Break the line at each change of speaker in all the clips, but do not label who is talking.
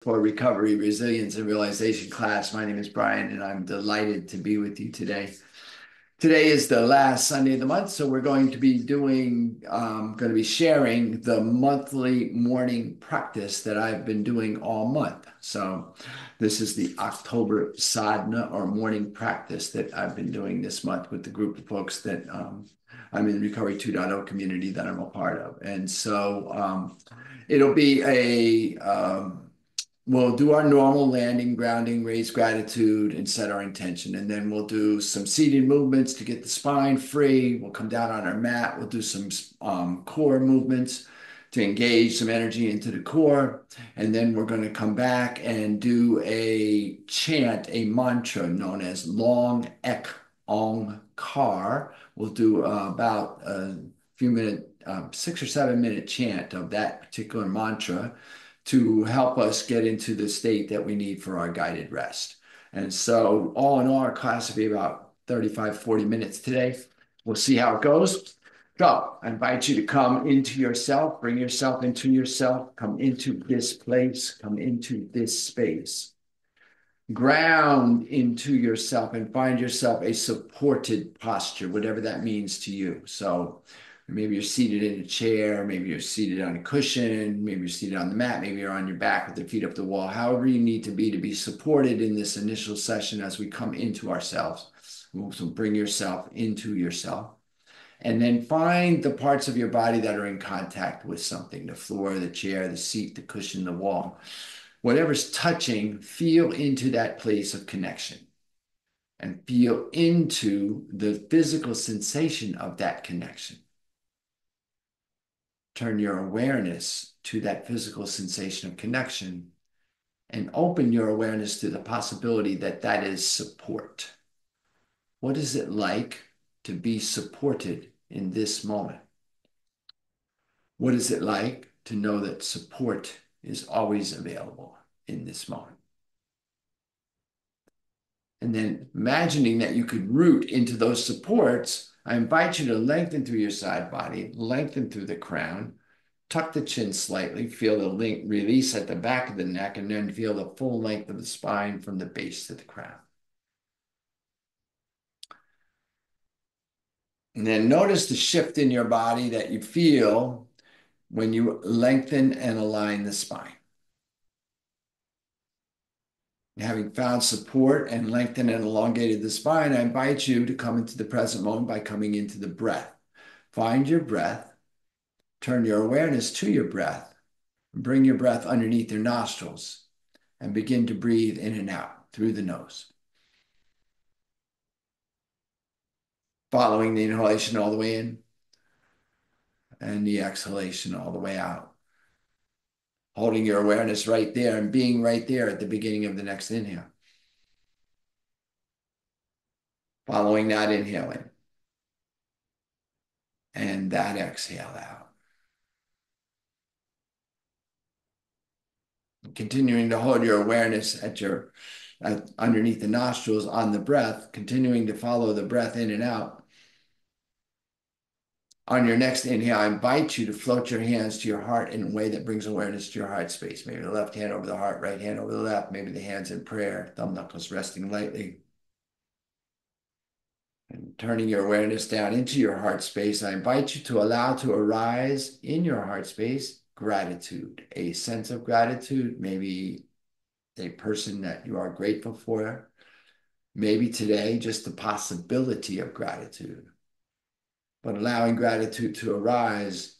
For Recovery, Resilience, and Realization class. My name is Brian, and I'm delighted to be with you today. Today is the last Sunday of the month, so we're going to be sharing the monthly morning practice that I've been doing all month. So this is the October sadhana or morning practice that I've been doing this month with the group of folks that I'm in Recovery 2.0 community that I'm a part of. And so it'll be we'll do our normal landing, grounding, raise gratitude, and set our intention. And then we'll do some seated movements to get the spine free. We'll come down on our mat. We'll do some core movements to engage some energy into the core. And then we're going to come back and do a chant, a mantra known as Long Eck Ong Kar. We'll do about a few minute, 6 or 7 minute chant of that particular mantra to help us get into the state that we need for our guided rest. And so all in all, our class will be about 35, 40 minutes today. We'll see how it goes. So I invite you to come into yourself, bring yourself into yourself, come into this place, come into this space. Ground into yourself and find yourself a supported posture, whatever that means to you. So maybe you're seated in a chair, maybe you're seated on a cushion, maybe you're seated on the mat, maybe you're on your back with your feet up the wall, however you need to be supported in this initial session as we come into ourselves. So bring yourself into yourself. And then find the parts of your body that are in contact with something, the floor, the chair, the seat, the cushion, the wall. Whatever's touching, feel into that place of connection and feel into the physical sensation of that connection. Turn your awareness to that physical sensation of connection and open your awareness to the possibility that that is support. What is it like to be supported in this moment? What is it like to know that support is always available in this moment? And then imagining that you could root into those supports, I invite you to lengthen through your side body, lengthen through the crown, tuck the chin slightly, feel the release at the back of the neck, and then feel the full length of the spine from the base to the crown. And then notice the shift in your body that you feel when you lengthen and align the spine. Having found support and lengthened and elongated the spine, I invite you to come into the present moment by coming into the breath. Find your breath, turn your awareness to your breath, bring your breath underneath your nostrils, and begin to breathe in and out through the nose. Following the inhalation all the way in and the exhalation all the way out. Holding your awareness right there and being right there at the beginning of the next inhale. Following that inhale in and that exhale out. Continuing to hold your awareness underneath the nostrils on the breath, continuing to follow the breath in and out. On your next inhale, I invite you to float your hands to your heart in a way that brings awareness to your heart space. Maybe the left hand over the heart, right hand over the left, maybe the hands in prayer, thumb knuckles resting lightly. And turning your awareness down into your heart space, I invite you to allow to arise in your heart space gratitude, a sense of gratitude, maybe a person that you are grateful for, maybe today just the possibility of gratitude. But allowing gratitude to arise,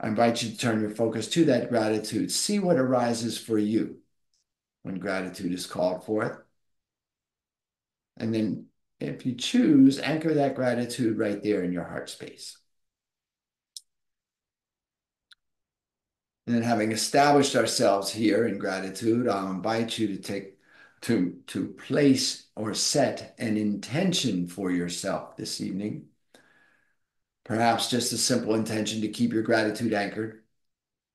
I invite you to turn your focus to that gratitude. See what arises for you when gratitude is called forth. And then if you choose, anchor that gratitude right there in your heart space. And then having established ourselves here in gratitude, I'll invite you to place or set an intention for yourself this evening. Perhaps just a simple intention to keep your gratitude anchored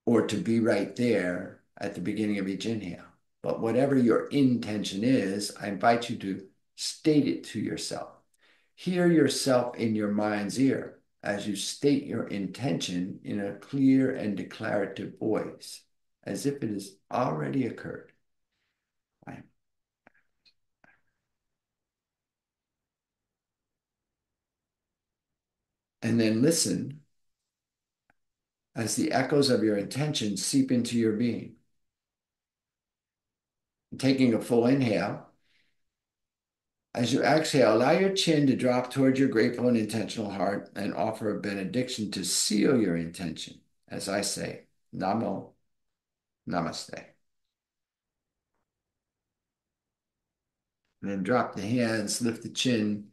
or to be right there at the beginning of each inhale. But whatever your intention is, I invite you to state it to yourself. Hear yourself in your mind's ear as you state your intention in a clear and declarative voice as if it has already occurred. And then listen as the echoes of your intention seep into your being. Taking a full inhale. As you exhale, allow your chin to drop towards your grateful and intentional heart and offer a benediction to seal your intention. As I say, Namo, Namaste. And then drop the hands, lift the chin.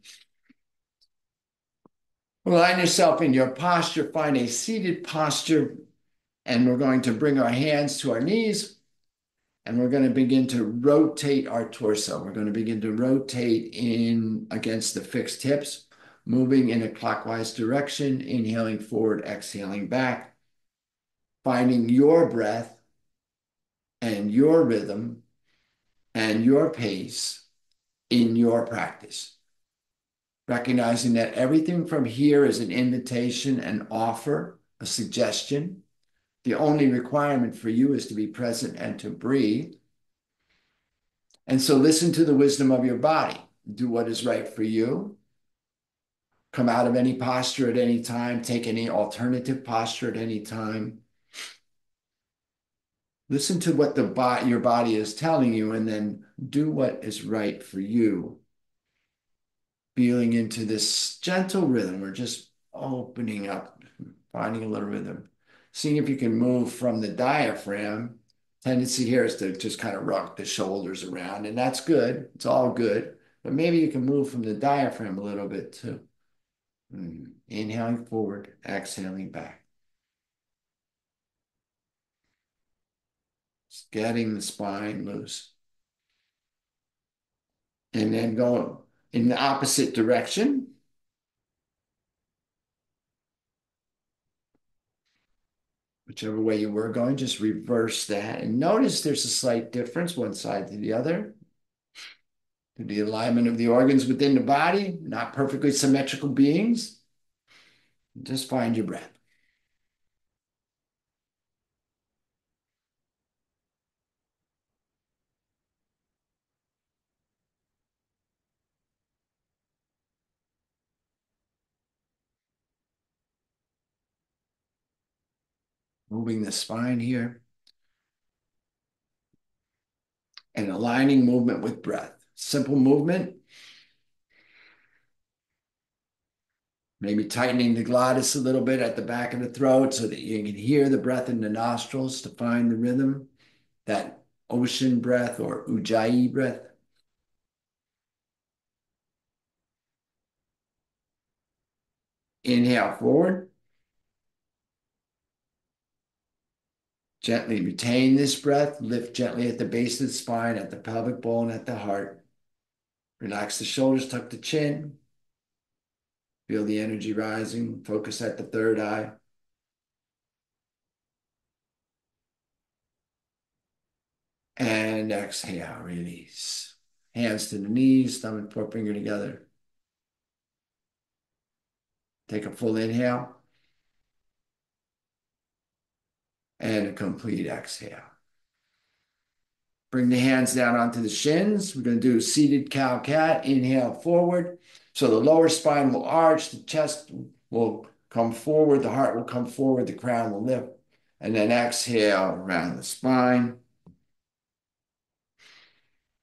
Align yourself in your posture, find a seated posture, and we're going to bring our hands to our knees, and we're going to begin to rotate our torso. We're going to begin to rotate in against the fixed hips, moving in a clockwise direction, inhaling forward, exhaling back, finding your breath and your rhythm and your pace in your practice. Recognizing that everything from here is an invitation, an offer, a suggestion. The only requirement for you is to be present and to breathe. And so listen to the wisdom of your body. Do what is right for you. Come out of any posture at any time. Take any alternative posture at any time. Listen to what your body is telling you, and then do what is right for you. Feeling into this gentle rhythm. We're just opening up, finding a little rhythm. Seeing if you can move from the diaphragm. Tendency here is to just kind of rock the shoulders around, and that's good. It's all good. But maybe you can move from the diaphragm a little bit too. Inhaling forward, exhaling back. Just getting the spine loose. And then go in the opposite direction. Whichever way you were going, just reverse that. And notice there's a slight difference one side to the other. To the alignment of the organs within the body, not perfectly symmetrical beings. Just find your breath. Moving the spine here. And aligning movement with breath. Simple movement. Maybe tightening the glottis a little bit at the back of the throat so that you can hear the breath in the nostrils to find the rhythm. That ocean breath or ujjayi breath. Inhale forward. Gently retain this breath. Lift gently at the base of the spine, at the pelvic bone, at the heart. Relax the shoulders, tuck the chin. Feel the energy rising. Focus at the third eye. And exhale, release. Hands to the knees, thumb and forefinger together. Take a full inhale. And a complete exhale. Bring the hands down onto the shins. We're going to do seated cow-cat. Inhale forward. So the lower spine will arch, the chest will come forward, the heart will come forward, the crown will lift. And then exhale around the spine.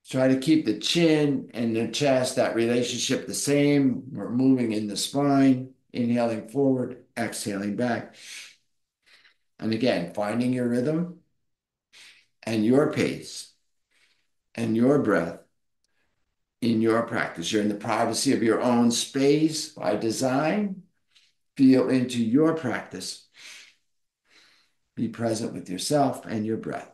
Try to keep the chin and the chest, that relationship the same. We're moving in the spine, inhaling forward, exhaling back. And again, finding your rhythm and your pace and your breath in your practice. You're in the privacy of your own space by design. Feel into your practice. Be present with yourself and your breath.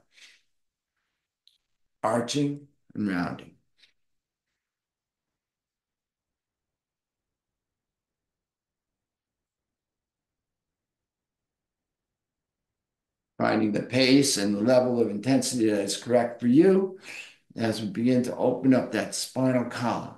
Arching and rounding. Finding the pace and the level of intensity that is correct for you as we begin to open up that spinal column.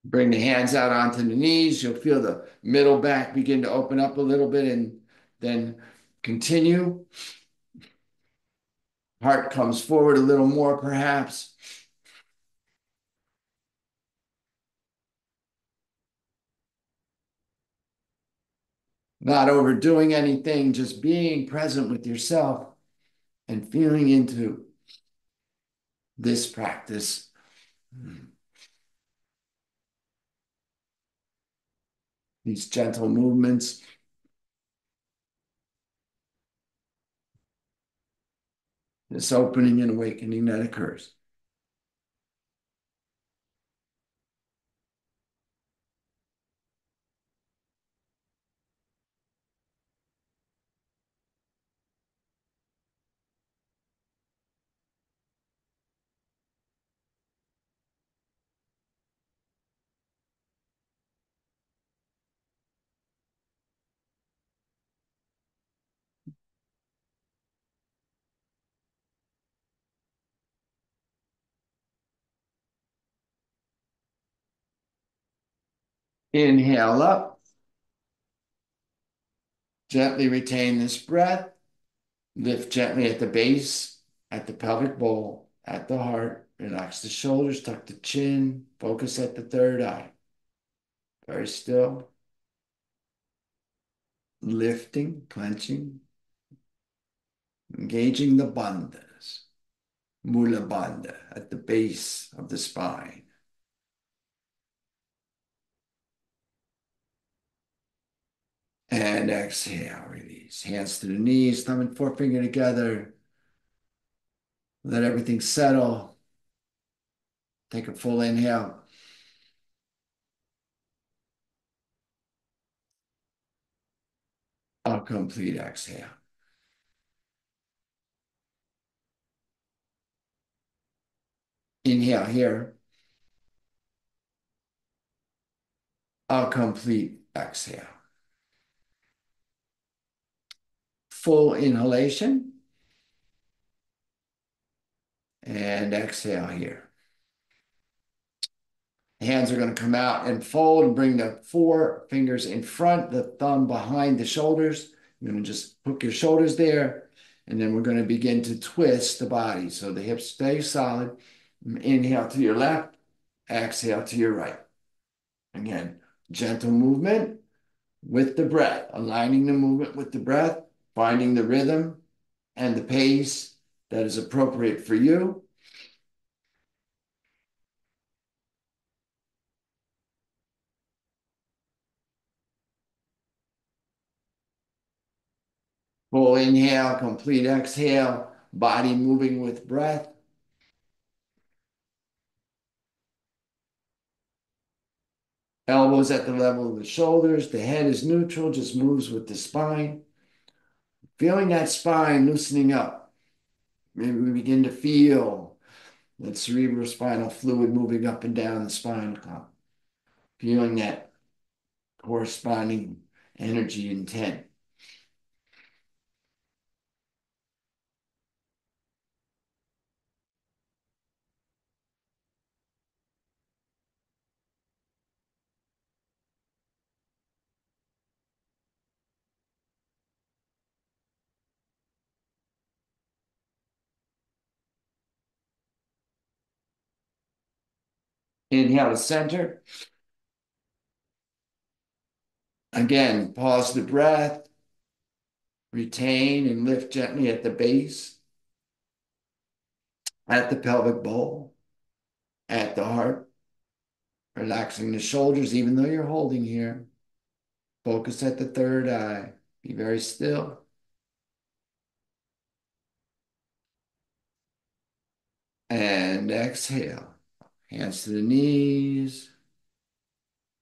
Bring the hands out onto the knees. You'll feel the middle back begin to open up a little bit and then continue. Heart comes forward a little more, perhaps. Not overdoing anything, just being present with yourself and feeling into this practice. These gentle movements, this opening and awakening that occurs. Inhale up, gently retain this breath. Lift gently at the base, at the pelvic bowl, at the heart. Relax the shoulders, tuck the chin, focus at the third eye. Very still. Lifting, clenching, engaging the bandhas, mula bandha at the base of the spine. And exhale, release. Hands to the knees, thumb and forefinger together. Let everything settle. Take a full inhale. A complete exhale. Inhale here. A complete exhale. Full inhalation. And exhale here. Hands are going to come out and fold and bring the four fingers in front, the thumb behind the shoulders. You're going to just hook your shoulders there. And then we're going to begin to twist the body. So the hips stay solid. Inhale to your left, exhale to your right. Again, gentle movement with the breath, aligning the movement with the breath, finding the rhythm and the pace that is appropriate for you. Full inhale, complete exhale, body moving with breath. Elbows at the level of the shoulders. The head is neutral, just moves with the spine. Feeling that spine loosening up. Maybe we begin to feel that cerebrospinal fluid moving up and down the spine column. Feeling that corresponding energy intent. Inhale to center. Again, pause the breath. Retain and lift gently at the base, at the pelvic bowl, at the heart. Relaxing the shoulders, even though you're holding here. Focus at the third eye. Be very still. And exhale. Hands to the knees.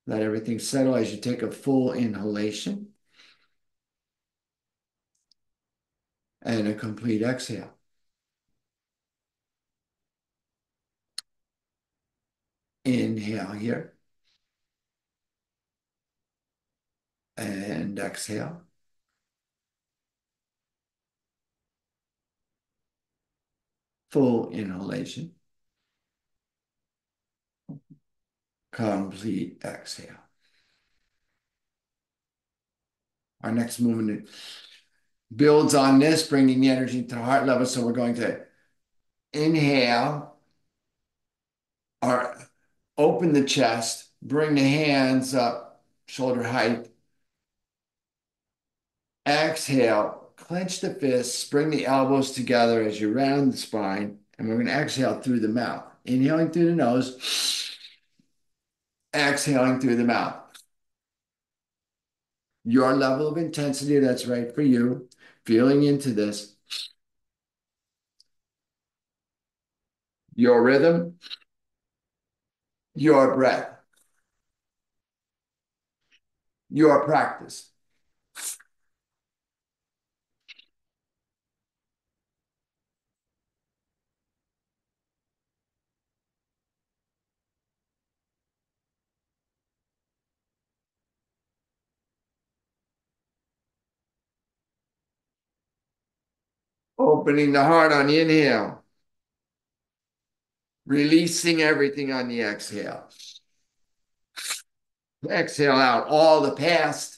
Let everything settle as you take a full inhalation and a complete exhale. Inhale here and exhale. Full inhalation Complete exhale. Our next movement builds on this, bringing the energy to the heart level. So we're going to inhale or open the chest, bring the hands up, shoulder height. Exhale, clench the fists, bring the elbows together as you round the spine, and we're going to exhale through the mouth. Inhaling through the nose, exhaling through the mouth. Your level of intensity that's right for you, feeling into this. Your rhythm, your breath, your practice. Opening the heart on the inhale, releasing everything on the exhale. Exhale out all the past,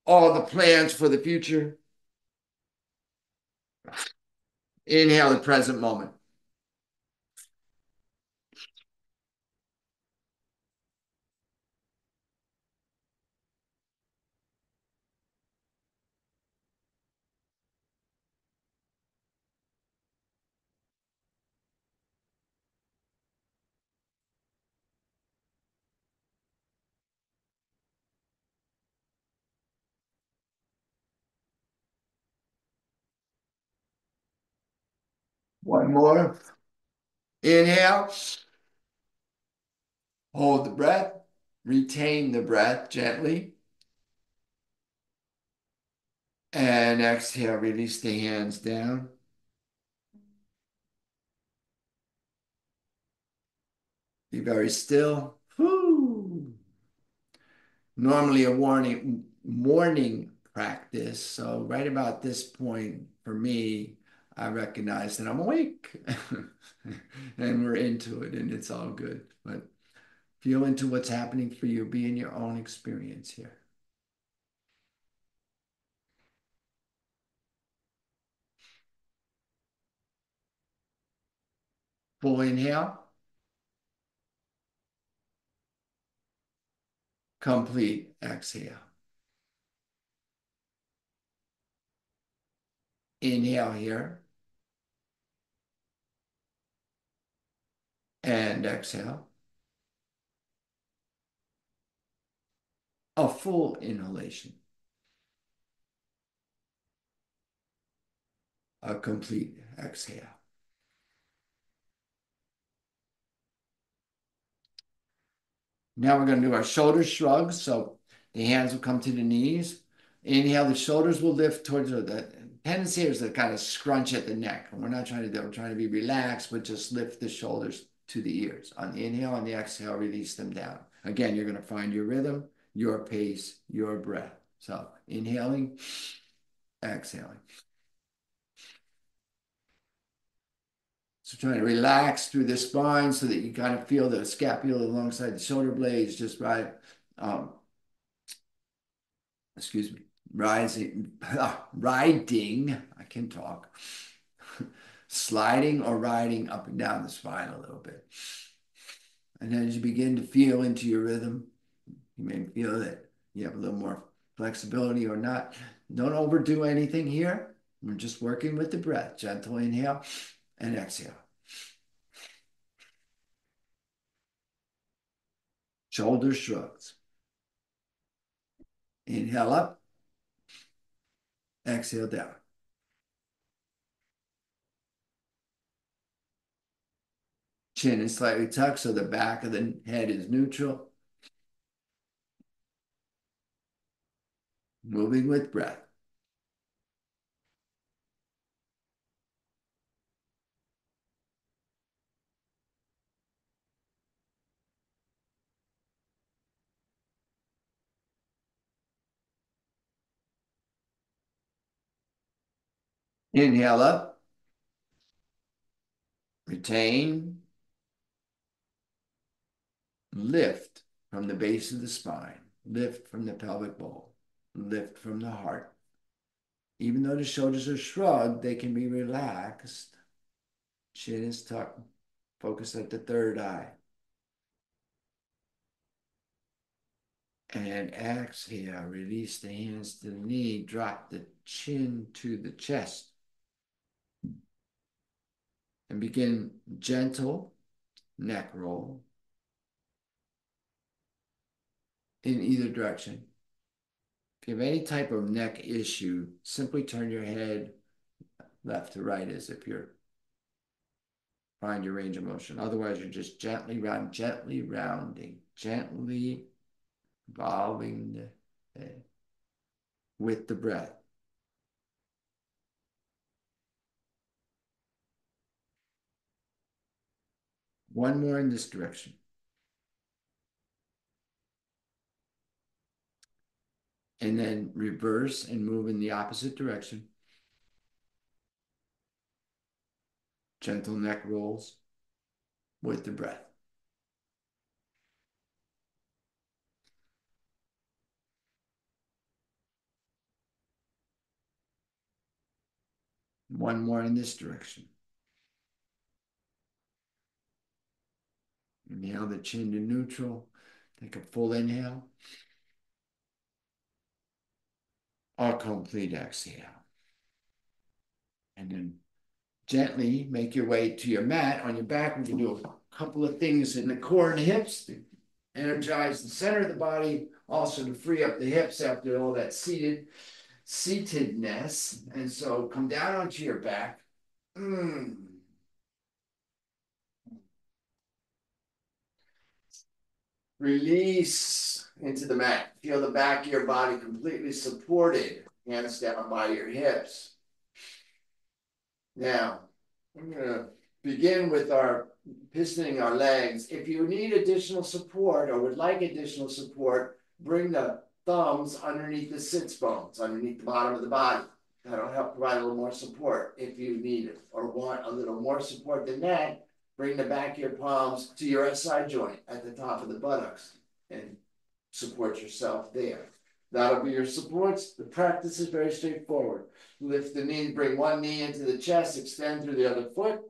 all the plans for the future. Inhale the present moment. One more. Inhale, hold the breath, retain the breath gently, and exhale, release the hands down. Be very still. Whew. Normally a morning practice. So right about this point, for me, I recognize that I'm awake and we're into it and it's all good. But feel into what's happening for you. Be in your own experience here. Full inhale, complete exhale. Inhale here and exhale. A full inhalation, a complete exhale. Now we're going to do our shoulder shrugs. So the hands will come to the knees. Inhale, the shoulders will lift towards the tendency is to kind of scrunch at the neck. And we're not trying to do, we're trying to be relaxed, but just lift the shoulders to the ears. On the inhale, on the exhale, release them down. Again, you're going to find your rhythm, your pace, your breath. So inhaling, exhaling. So trying to relax through the spine so that you kind of feel the scapula alongside the shoulder blades just right. Um, excuse me, riding, I can talk, sliding or riding up and down the spine a little bit. And then as you begin to feel into your rhythm, you may feel that you have a little more flexibility or not. Don't overdo anything here. We're just working with the breath. Gentle inhale and exhale. Shoulder shrugs. Inhale up, exhale down. Chin is slightly tucked so the back of the head is neutral. Moving with breath. Inhale up, retain, Lift from the base of the spine, lift from the pelvic bowl, lift from the heart. Even though the shoulders are shrugged, they can be relaxed. Chin is tucked. Focus at the third eye. And exhale, release the hands to the knee, drop the chin to the chest. And begin gentle neck roll in either direction. If you have any type of neck issue, simply turn your head left to right as if you're find your range of motion. Otherwise, you're just gently rounding, gently evolving the head with the breath. One more in this direction. And then reverse and move in the opposite direction. Gentle neck rolls with the breath. One more in this direction. Inhale the chin to neutral. Take a full inhale. A complete exhale. And then gently make your way to your mat. On your back, we can do a couple of things in the core and the hips to energize the center of the body, also to free up the hips after all that seatedness. And so come down onto your back. Release into the mat. Feel the back of your body completely supported. Hands down by your hips. Now, I'm going to begin with our pistoning our legs. If you need additional support or would like additional support, bring the thumbs underneath the sits bones, underneath the bottom of the body. That'll help provide a little more support if you need it or want a little more support than that. Bring the back of your palms to your SI joint at the top of the buttocks and support yourself there. That'll be your supports. The practice is very straightforward. Lift the knee, bring one knee into the chest, extend through the other foot.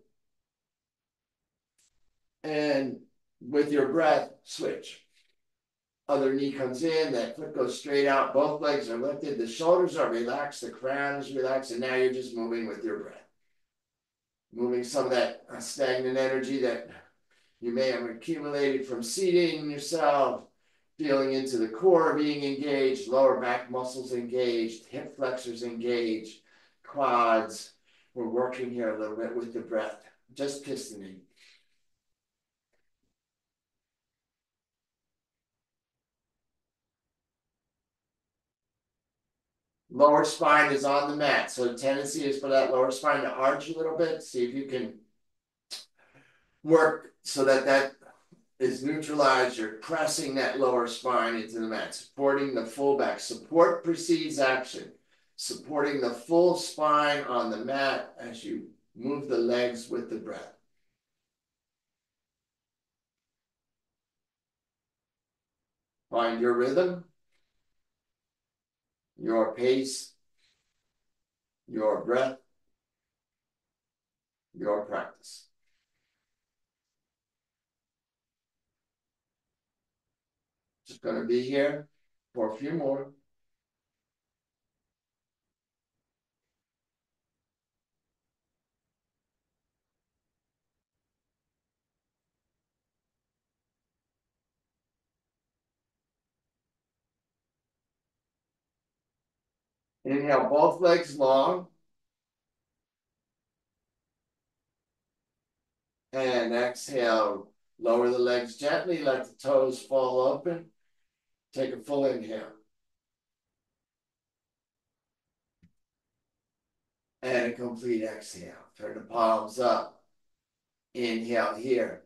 And with your breath, switch. Other knee comes in, that foot goes straight out, both legs are lifted, the shoulders are relaxed, the crown is relaxed, and now you're just moving with your breath. Moving some of that stagnant energy that you may have accumulated from seating yourself, feeling into the core being engaged, lower back muscles engaged, hip flexors engaged, quads. We're working here a little bit with the breath, just pistoning. Lower spine is on the mat, so the tendency is for that lower spine to arch a little bit. See if you can work so that that is neutralized. You're pressing that lower spine into the mat, supporting the full back. Support precedes action. Supporting the full spine on the mat as you move the legs with the breath. Find your rhythm, your pace, your breath, your practice. Just going to be here for a few more. Inhale, both legs long. And exhale, lower the legs gently, let the toes fall open. Take a full inhale. And a complete exhale. Turn the palms up. Inhale here.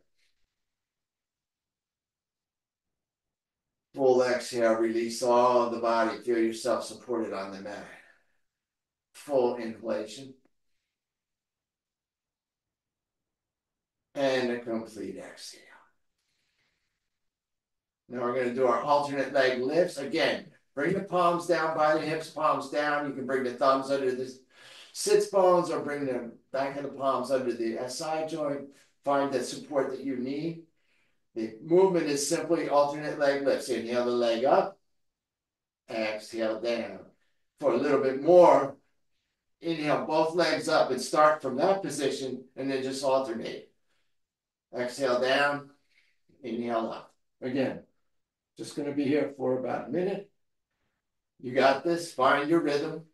Full exhale, release all of the body. Feel yourself supported on the mat. Full inhalation. And a complete exhale. Now we're going to do our alternate leg lifts. Again, bring the palms down by the hips, palms down. You can bring the thumbs under the sits bones or bring the back of the palms under the SI joint. Find that support that you need. The movement is simply alternate leg lifts. Inhale the leg up, exhale down. For a little bit more, inhale both legs up and start from that position and then just alternate. Exhale down, inhale up. Again, just going to be here for about a minute. You got this. Find your rhythm.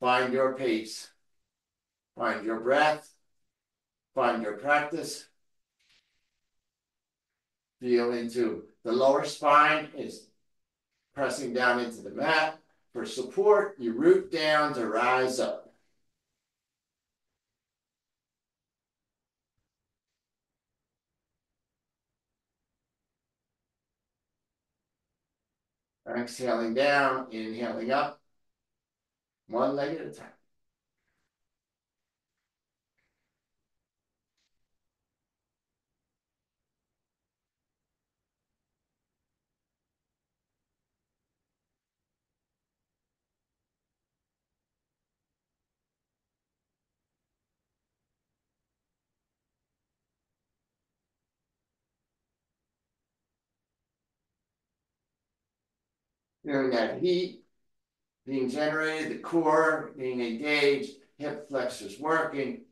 Find your pace. Find your breath. Find your practice. Feel into the lower spine is pressing down into the mat. For support, you root down to rise up. Exhaling down, inhaling up, one leg at a time. Feeling that heat being generated, the core being engaged, hip flexors working.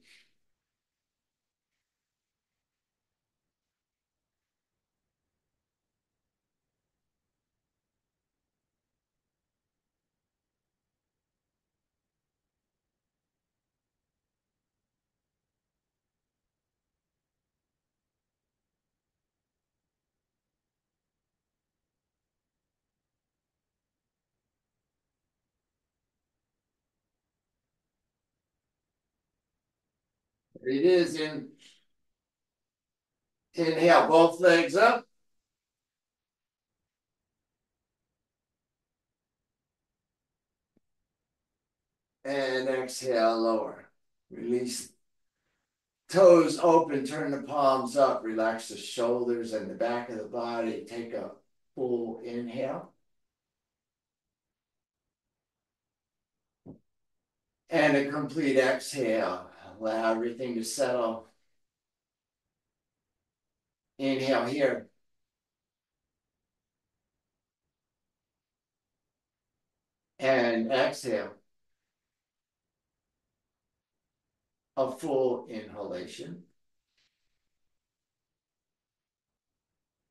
It is in. Inhale, both legs up. And exhale, lower. Release. Toes open, turn the palms up. Relax the shoulders and the back of the body. Take a full inhale. And a complete exhale. Allow everything to settle. Inhale here. And exhale. A full inhalation.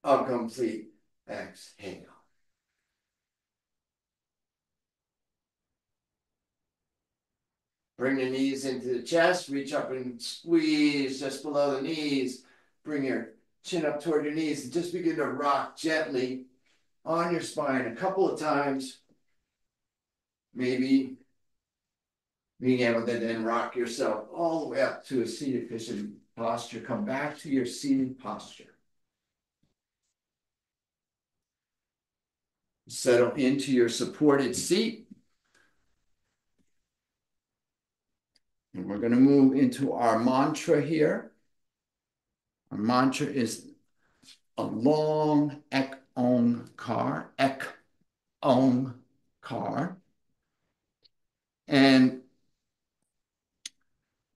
A complete exhale. Bring the knees into the chest. Reach up and squeeze just below the knees. Bring your chin up toward your knees and just begin to rock gently on your spine a couple of times. Maybe being able to then rock yourself all the way up to a seated position posture. Come back to your seated posture. Settle into your supported seat. And we're going to move into our mantra here. Our mantra is a long Eck Ong Kar. Eck Ong Kar. And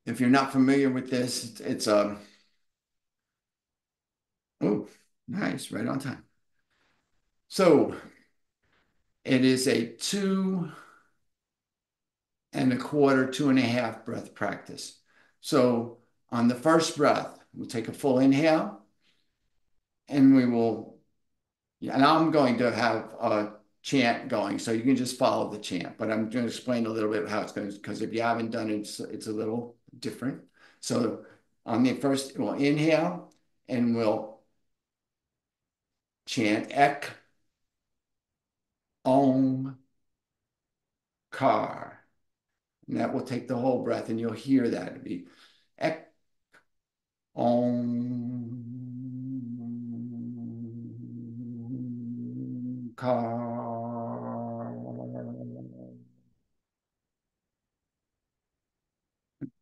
if you're not familiar with this, it's a, oh, nice, right on time. So it is a 2.25, 2.5 breath practice. So on the first breath, we'll take a full inhale and we will, and I'm going to have a chant going, so you can just follow the chant, but I'm going to explain a little bit how it's going to, because if you haven't done it, it's a little different. So on the first, we'll inhale and we'll chant Eck Ong Kar. And that will take the whole breath, and you'll hear that. It'll be Eck Ong Kar.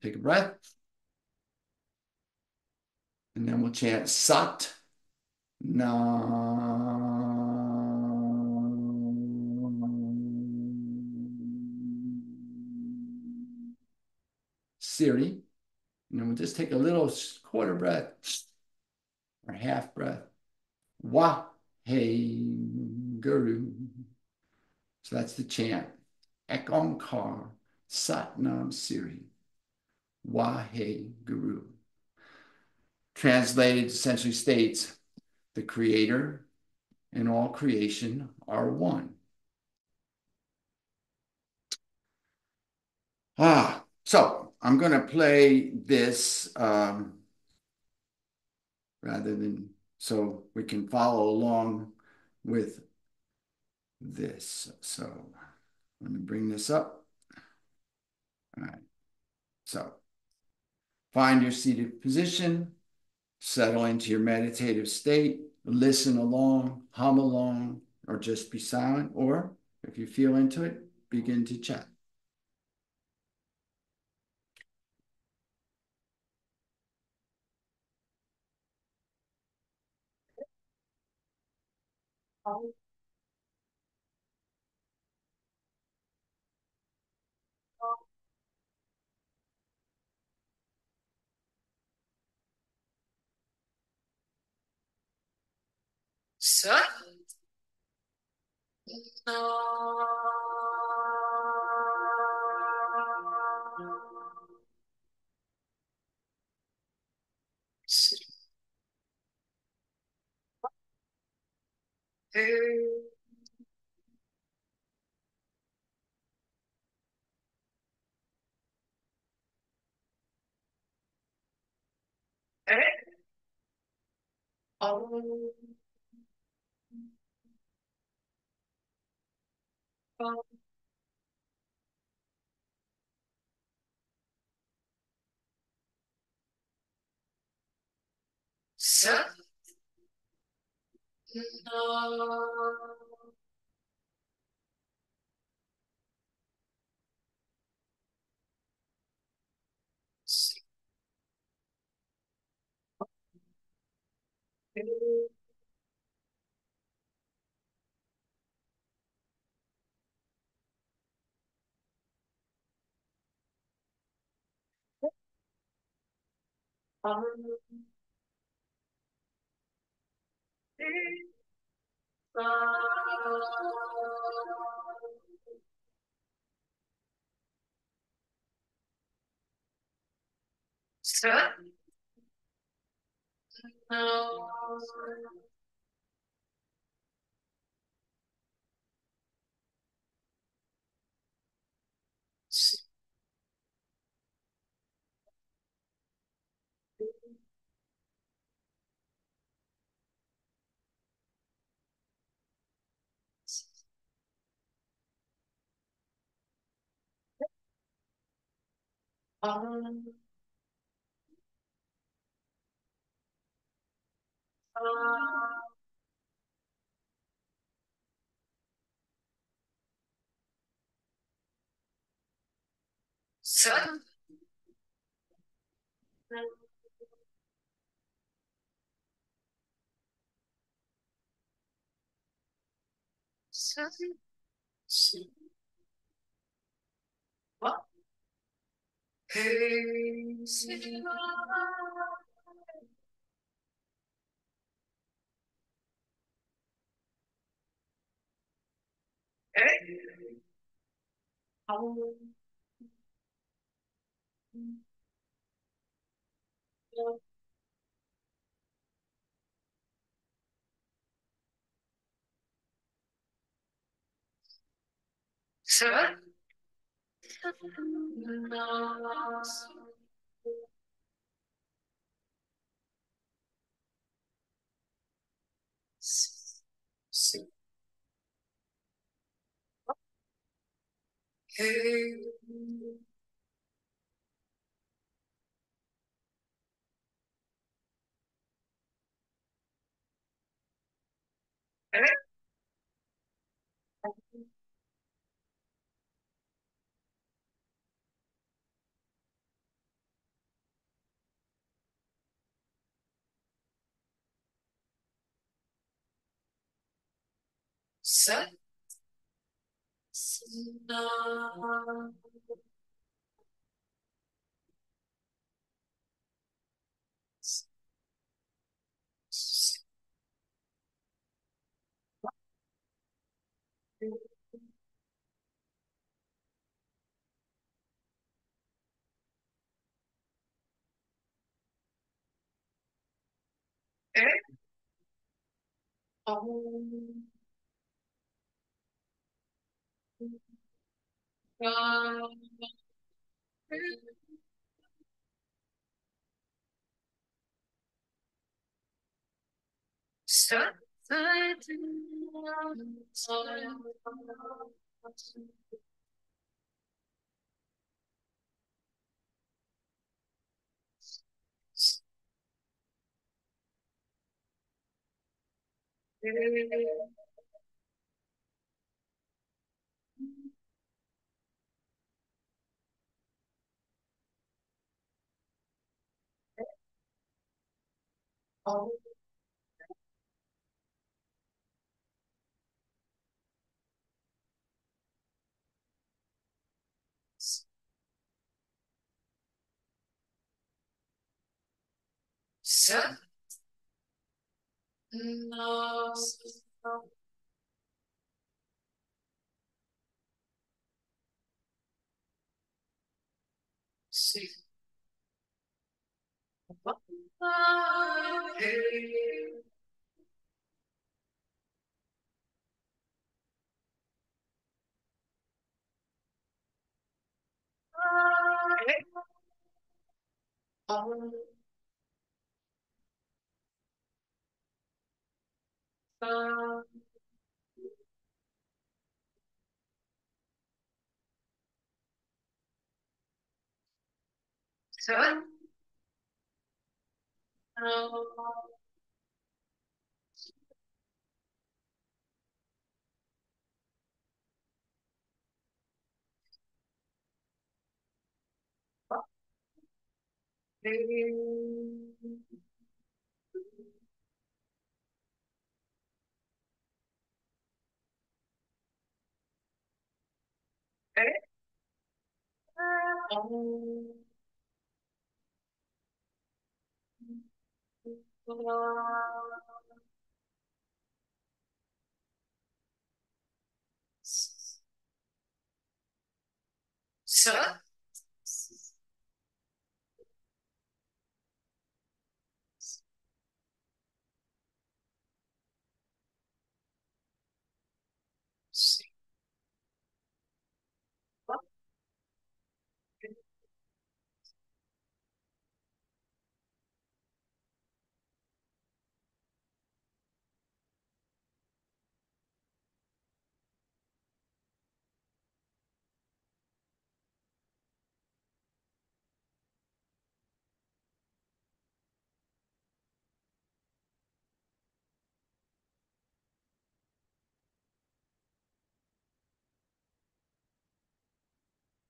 Take a breath. And then we'll chant Sat Nam. Series. And then we'll just take a little quarter breath or half breath. Wah, hey, guru. So that's the chant. Eck Ong Kar, Satnam Siri, Wah, hey, guru. Translated essentially states the creator and all creation are one. So I'm going to play this rather than so we can follow along with this. So let me bring this up. All right. So find your seated position, settle into your meditative state, listen along, hum along, or just be silent. Or if you feel into it, begin to chat.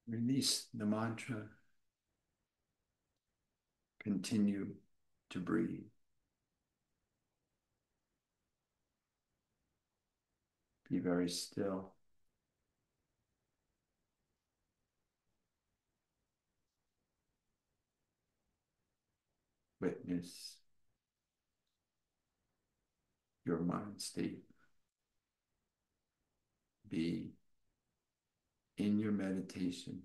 Release the mantra. Continue to breathe. Be very still. Witness your mind state. Be in your meditation.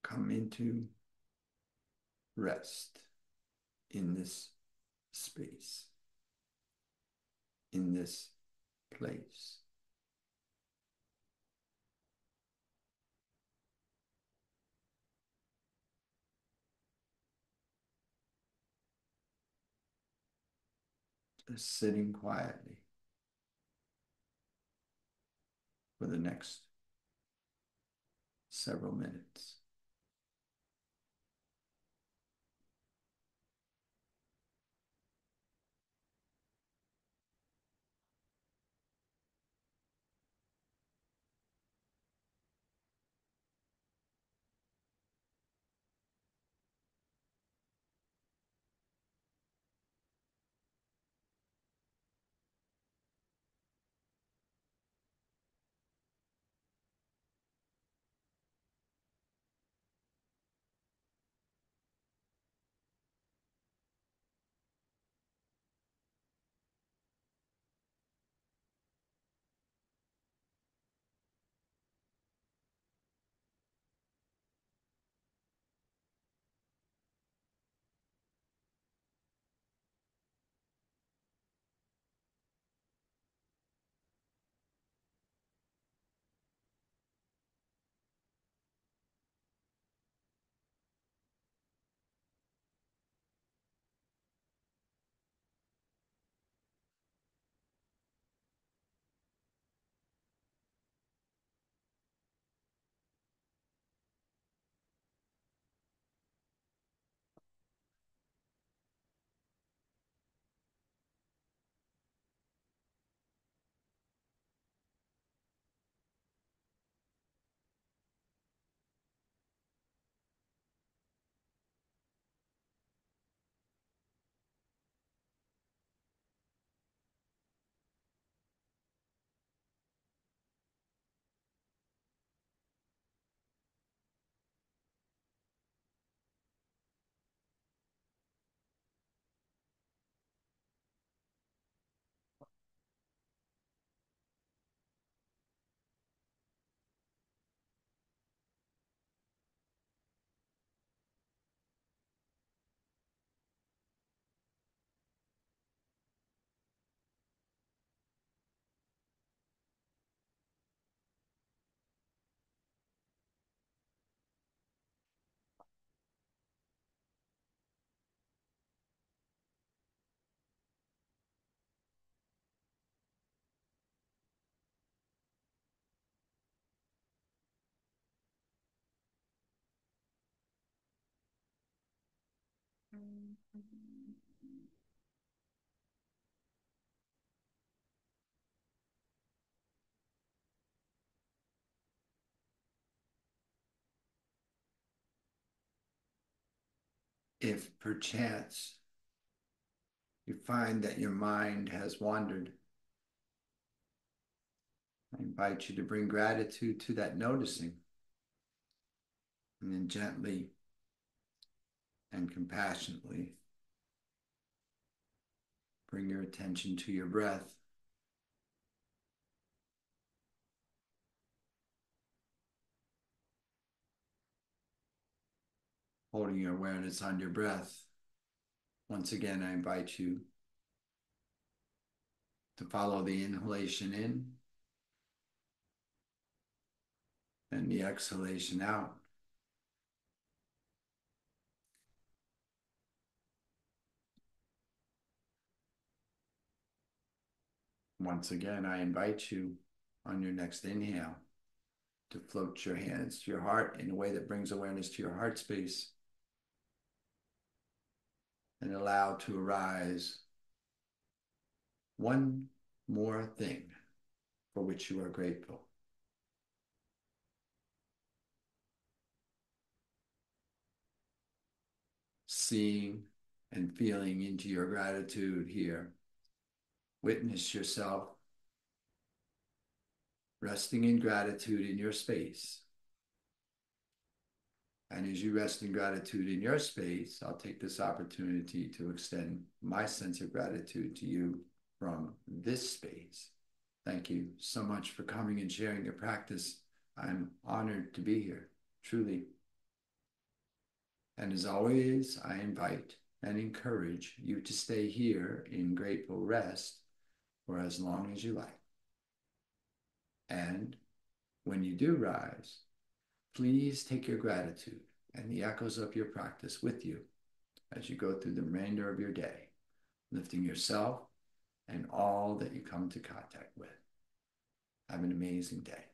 Come into rest in this space, in this place. Just sitting quietly for the next several minutes. If perchance you find that your mind has wandered, I invite you to bring gratitude to that noticing, and then gently and compassionately bring your attention to your breath, holding your awareness on your breath. Once again, I invite you to follow the inhalation in and the exhalation out. Once again, I invite you on your next inhale to float your hands to your heart in a way that brings awareness to your heart space and allow to arise one more thing for which you are grateful. Seeing and feeling into your gratitude here. Witness yourself resting in gratitude in your space. And as you rest in gratitude in your space, I'll take this opportunity to extend my sense of gratitude to you from this space. Thank you so much for coming and sharing your practice. I'm honored to be here, truly. And as always, I invite and encourage you to stay here in grateful rest for as long as you like. And when you do rise, please take your gratitude and the echoes of your practice with you as you go through the remainder of your day, lifting yourself and all that you come into contact with. Have an amazing day.